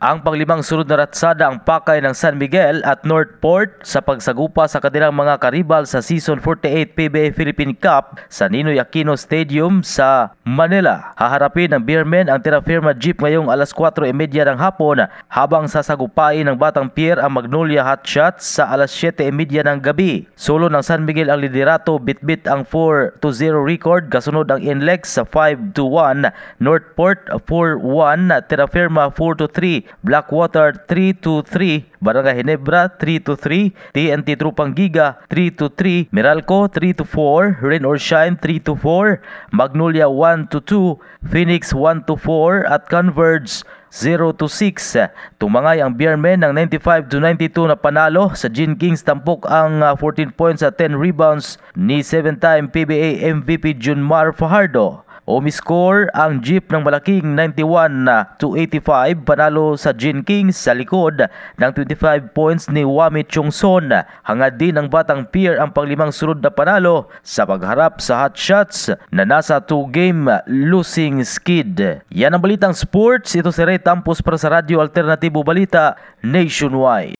Ang panglimang sunod na ratsada ang pakay ng San Miguel at Northport sa pagsagupa sa kanilang mga karibal sa Season 48 PBA Philippine Cup sa Ninoy Aquino Stadium sa Manila. Haharapin ng Beermen ang Terra Firma Jeep ngayong alas 4:30 ng hapon habang sasagupain ng Batang Pier ang Magnolia Hotshots sa alas 7:30 ng gabi. Solo ng San Miguel ang liderato, bitbit ang 4-0 record, kasunod ang Inlex sa 5-1, Northport 4-1, Terra Firma 4-3, Blackwater 3-3, Barangay Ginebra 3-3, TNT Trupang Giga 3-3, Meralco 3-4, Rain or Shine 3-4, Magnolia 1-2, Phoenix 1-4 at Converge 0-6. Tumangay ang Beermen ng 95-92 na panalo sa Gin Kings. Tampok ang 14 points at 10 rebounds ni 7-time PBA MVP Junmar Fajardo. Umiscore ang Jeep ng malaking 91-85 panalo sa Gin Kings sa likod ng 25 points ni Wami Chungson. Hangad din ng Batang Pier ang panglimang sunod na panalo sa pagharap sa Hotshots na nasa 2-game losing skid. Yan ang balitang sports. Ito si Ray Tampos para sa Radyo Alternatibo Balita Nationwide.